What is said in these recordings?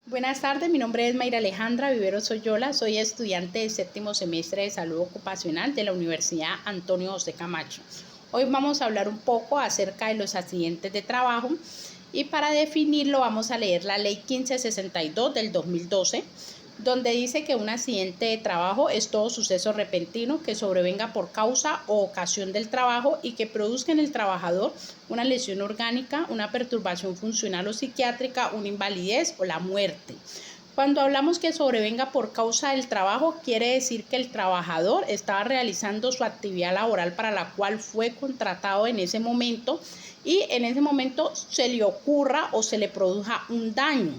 Buenas tardes, mi nombre es Mayra Alejandra Vivero Soyola, soy estudiante del séptimo semestre de Salud Ocupacional de la Universidad Antonio José Camacho. Hoy vamos a hablar un poco acerca de los accidentes de trabajo y para definirlo vamos a leer la Ley 1562 del 2012, donde dice que un accidente de trabajo es todo suceso repentino que sobrevenga por causa o ocasión del trabajo y que produzca en el trabajador una lesión orgánica, una perturbación funcional o psiquiátrica, una invalidez o la muerte. Cuando hablamos que sobrevenga por causa del trabajo, quiere decir que el trabajador estaba realizando su actividad laboral para la cual fue contratado en ese momento y en ese momento se le ocurra o se le produzca un daño.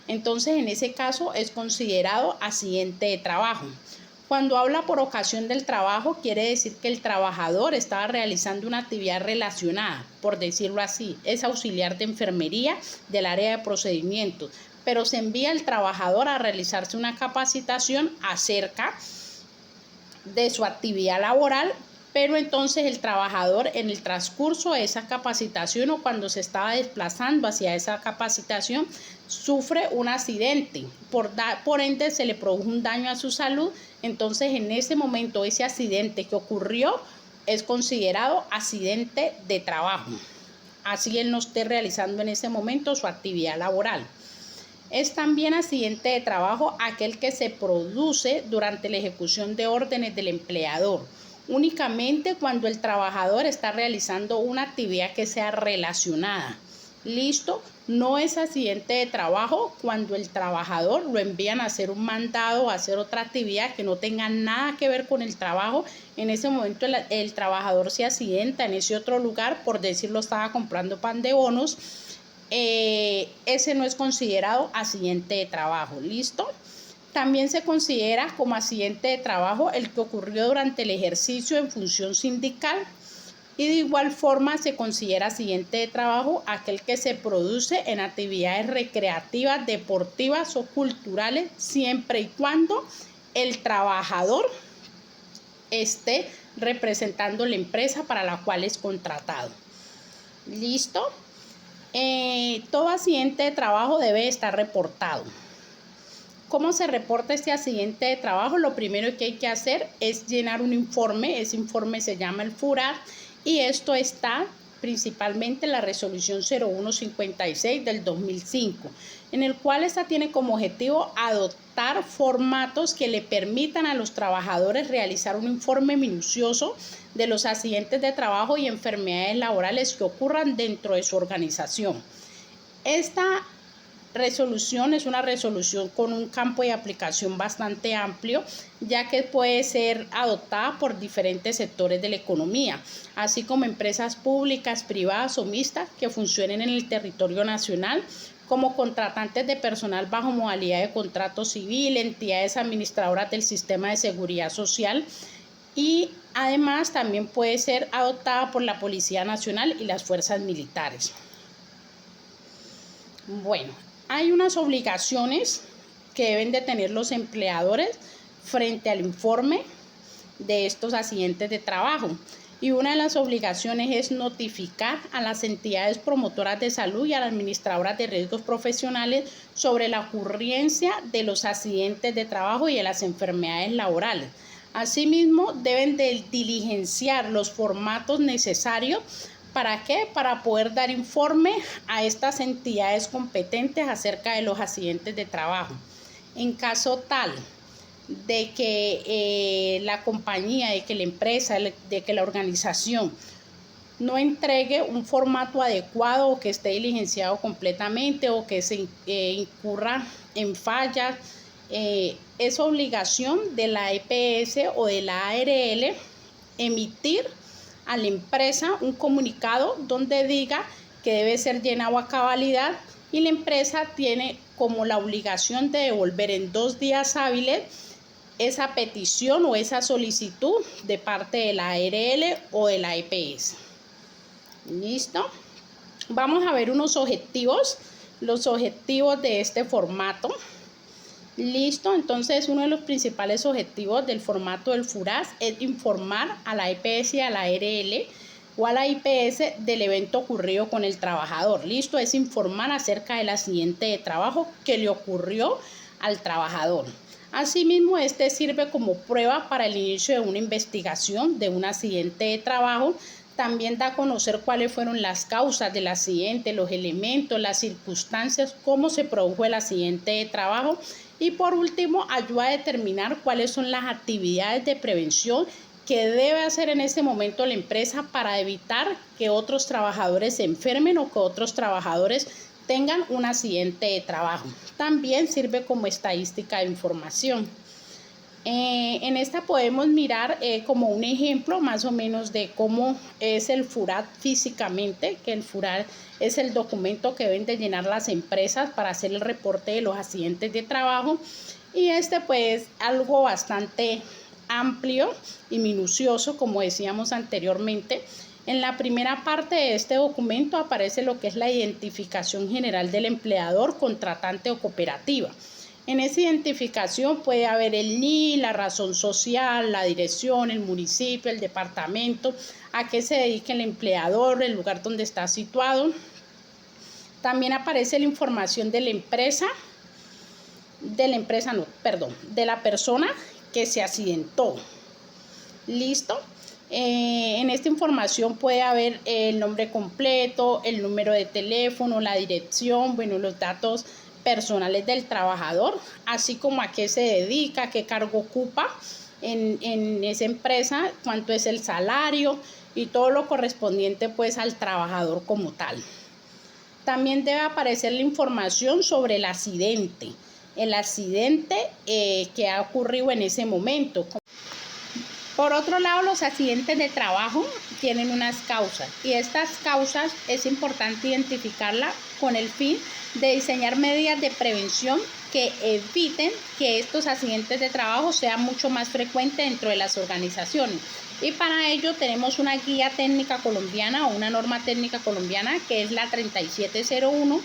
Entonces, en ese caso es considerado accidente de trabajo. Cuando habla por ocasión del trabajo, quiere decir que el trabajador estaba realizando una actividad relacionada, por decirlo así, es auxiliar de enfermería del área de procedimientos, pero se envía al trabajador a realizarse una capacitación acerca de su actividad laboral, pero entonces el trabajador en el transcurso de esa capacitación o cuando se estaba desplazando hacia esa capacitación sufre un accidente, por ende se le produjo un daño a su salud. Entonces en ese momento ese accidente que ocurrió es considerado accidente de trabajo, así él no esté realizando en ese momento su actividad laboral. Es también accidente de trabajo aquel que se produce durante la ejecución de órdenes del empleador, únicamente cuando el trabajador está realizando una actividad que sea relacionada. ¿Listo? No es accidente de trabajo cuando el trabajador lo envían a hacer un mandado o a hacer otra actividad que no tenga nada que ver con el trabajo. En ese momento el trabajador se accidenta en ese otro lugar, por decirlo, estaba comprando pan de bonos. Ese no es considerado accidente de trabajo. ¿Listo? También se considera como accidente de trabajo el que ocurrió durante el ejercicio en función sindical y de igual forma se considera accidente de trabajo aquel que se produce en actividades recreativas, deportivas o culturales siempre y cuando el trabajador esté representando la empresa para la cual es contratado. ¿Listo? Todo accidente de trabajo debe estar reportado. ¿Cómo se reporta este accidente de trabajo? Lo primero que hay que hacer es llenar un informe. Ese informe se llama el FURAR y esto está principalmente en la resolución 0156 del 2005, en el cual esta tiene como objetivo adoptar formatos que le permitan a los trabajadores realizar un informe minucioso de los accidentes de trabajo y enfermedades laborales que ocurran dentro de su organización. Esta resolución es una resolución con un campo de aplicación bastante amplio, ya que puede ser adoptada por diferentes sectores de la economía, así como empresas públicas, privadas o mixtas que funcionen en el territorio nacional, como contratantes de personal bajo modalidad de contrato civil, entidades administradoras del sistema de seguridad social y además también puede ser adoptada por la Policía Nacional y las fuerzas militares. Bueno, hay unas obligaciones que deben de tener los empleadores frente al informe de estos accidentes de trabajo. Y una de las obligaciones es notificar a las entidades promotoras de salud y a las administradoras de riesgos profesionales sobre la ocurrencia de los accidentes de trabajo y de las enfermedades laborales. Asimismo, deben de diligenciar los formatos necesarios. ¿Para qué? Para poder dar informe a estas entidades competentes acerca de los accidentes de trabajo. En caso tal de que la compañía, de que la empresa, de que la organización no entregue un formato adecuado o que esté diligenciado completamente o que se incurra en fallas, es obligación de la EPS o de la ARL emitir a la empresa un comunicado donde diga que debe ser llenado a cabalidad y la empresa tiene como la obligación de devolver en 2 días hábiles esa petición o esa solicitud de parte de la ARL o de la EPS. ¿Listo? Vamos a ver unos objetivos, los objetivos de este formato. Listo, entonces uno de los principales objetivos del formato del FURAS es informar a la EPS y a la ARL o a la IPS del evento ocurrido con el trabajador. Listo, es informar acerca del accidente de trabajo que le ocurrió al trabajador. Asimismo, este sirve como prueba para el inicio de una investigación de un accidente de trabajo. También da a conocer cuáles fueron las causas del accidente, los elementos, las circunstancias, cómo se produjo el accidente de trabajo. Y por último, ayuda a determinar cuáles son las actividades de prevención que debe hacer en ese momento la empresa para evitar que otros trabajadores se enfermen o que otros trabajadores tengan un accidente de trabajo. También sirve como estadística de información. En esta podemos mirar como un ejemplo más o menos de cómo es el FURAT físicamente, que el FURAT es el documento que deben de llenar las empresas para hacer el reporte de los accidentes de trabajo, y pues algo bastante amplio y minucioso, como decíamos anteriormente. En la primera parte de este documento aparece lo que es la identificación general del empleador, contratante o cooperativa. En esa identificación puede haber el NIE, la razón social, la dirección, el municipio, el departamento, a qué se dedica el empleador, el lugar donde está situado. También aparece la información de la persona que se accidentó. ¿Listo? En esta información puede haber el nombre completo, el número de teléfono, la dirección, los datos personales del trabajador, así como a qué se dedica, qué cargo ocupa en esa empresa, cuánto es el salario y todo lo correspondiente pues al trabajador como tal. También debe aparecer la información sobre el accidente que ha ocurrido en ese momento. Por otro lado, los accidentes de trabajo tienen unas causas, y estas causas es importante identificarlas con el fin de diseñar medidas de prevención que eviten que estos accidentes de trabajo sean mucho más frecuentes dentro de las organizaciones. Y para ello tenemos una guía técnica colombiana o una norma técnica colombiana que es la 3701,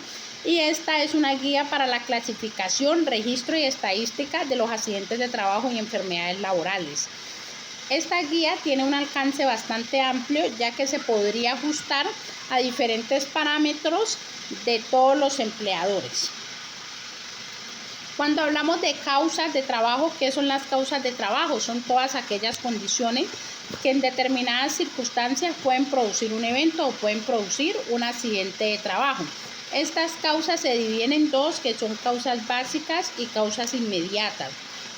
y esta es una guía para la clasificación, registro y estadística de los accidentes de trabajo y enfermedades laborales. Esta guía tiene un alcance bastante amplio, ya que se podría ajustar a diferentes parámetros de todos los empleadores. Cuando hablamos de causas de trabajo, ¿qué son las causas de trabajo? Son todas aquellas condiciones que en determinadas circunstancias pueden producir un evento o pueden producir un accidente de trabajo. Estas causas se dividen en dos, que son causas básicas y causas inmediatas.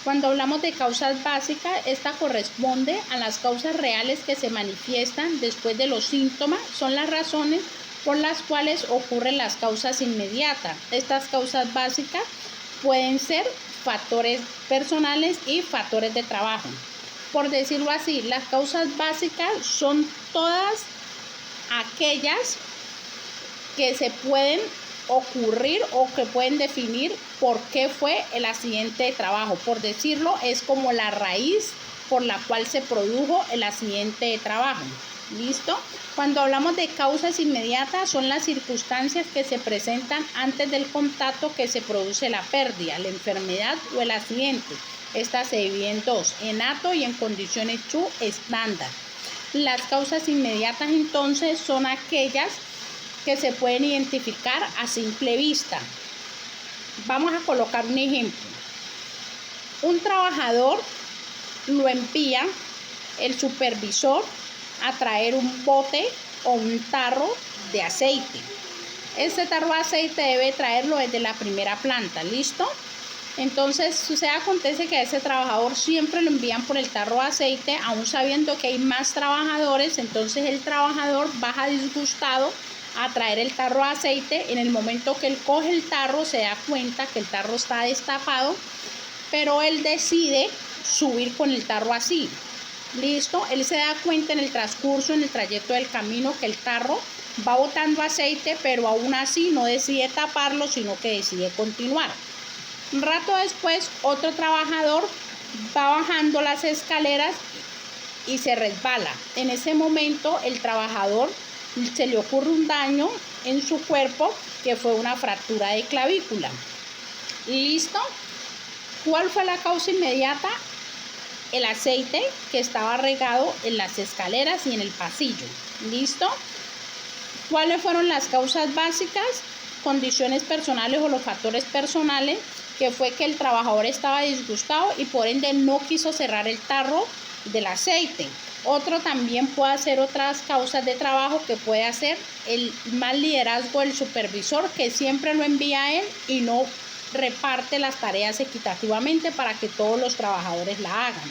Cuando hablamos de causas básicas, esta corresponde a las causas reales que se manifiestan después de los síntomas, son las razones por las cuales ocurren las causas inmediatas. Estas causas básicas pueden ser factores personales y factores de trabajo. Por decirlo así, las causas básicas son todas aquellas que se pueden ocurrir o que pueden definir por qué fue el accidente de trabajo. Por decirlo, es como la raíz por la cual se produjo el accidente de trabajo. ¿Listo? Cuando hablamos de causas inmediatas, son las circunstancias que se presentan antes del contacto que se produce la pérdida, la enfermedad o el accidente. Estas se dividen en dos, en acto y en condiciones estándar. Las causas inmediatas entonces son aquellas que se pueden identificar a simple vista. Vamos a colocar un ejemplo. Un trabajador lo envía el supervisor a traer un bote o un tarro de aceite. Este tarro de aceite debe traerlo desde la primera planta, ¿listo? Entonces acontece que a ese trabajador siempre lo envían por el tarro de aceite, aún sabiendo que hay más trabajadores. Entonces el trabajador baja disgustado a traer el tarro de aceite. En el momento que él coge el tarro, se da cuenta que el tarro está destapado, pero él decide subir con el tarro así. Listo, él se da cuenta en el transcurso, en el trayecto del camino, que el tarro va botando aceite, pero aún así no decide taparlo, sino que decide continuar. Un rato después, otro trabajador va bajando las escaleras y se resbala. En ese momento, el trabajador se le ocurre un daño en su cuerpo, que fue una fractura de clavícula. ¿Listo? ¿Cuál fue la causa inmediata? El aceite que estaba regado en las escaleras y en el pasillo. ¿Listo? ¿Cuáles fueron las causas básicas? Condiciones personales o los factores personales, que fue que el trabajador estaba disgustado y por ende no quiso cerrar el tarro del aceite. Otro también puede ser otras causas de trabajo, que puede ser el mal liderazgo del supervisor, que siempre lo envía a él y no reparte las tareas equitativamente para que todos los trabajadores la hagan.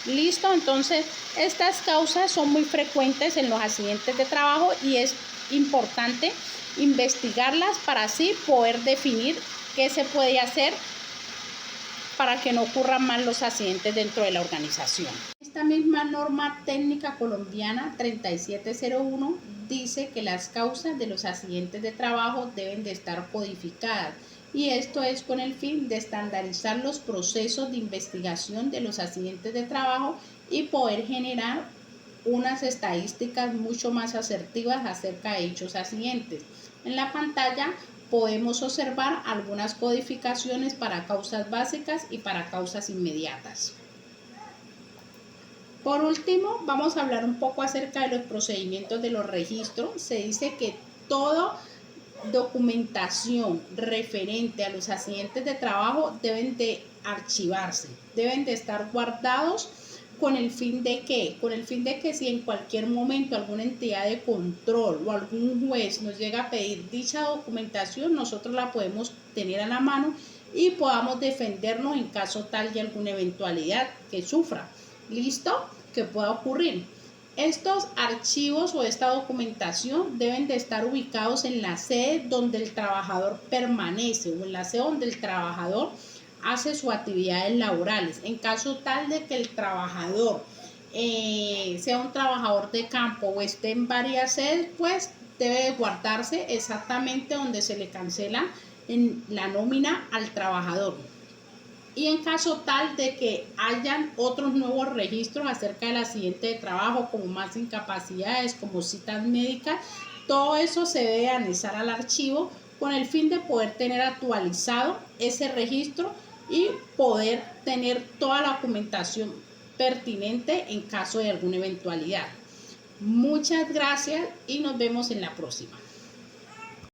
¿Listo? Entonces, estas causas son muy frecuentes en los accidentes de trabajo y es importante investigarlas para así poder definir qué se puede hacer para que no ocurran más los accidentes dentro de la organización. Esta misma norma técnica colombiana 3701 dice que las causas de los accidentes de trabajo deben de estar codificadas, y esto es con el fin de estandarizar los procesos de investigación de los accidentes de trabajo y poder generar unas estadísticas mucho más asertivas acerca de dichos accidentes. En la pantalla podemos observar algunas codificaciones para causas básicas y para causas inmediatas. Por último, vamos a hablar un poco acerca de los procedimientos de los registros. Se dice que toda documentación referente a los accidentes de trabajo deben de archivarse, deben de estar guardados. ¿Con el fin de qué? Con el fin de que si en cualquier momento alguna entidad de control o algún juez nos llega a pedir dicha documentación, nosotros la podemos tener a la mano y podamos defendernos en caso tal de alguna eventualidad que sufra. ¿Listo? Que pueda ocurrir. Estos archivos o esta documentación deben de estar ubicados en la sede donde el trabajador permanece o en la sede donde el trabajador hace sus actividades laborales. En caso tal de que el trabajador sea un trabajador de campo o esté en varias sedes, pues debe de guardarse exactamente donde se le cancela en la nómina al trabajador. Y en caso tal de que hayan otros nuevos registros acerca del accidente de trabajo, como más incapacidades, como citas médicas, todo eso se debe anexar al archivo con el fin de poder tener actualizado ese registro y poder tener toda la documentación pertinente en caso de alguna eventualidad. Muchas gracias y nos vemos en la próxima.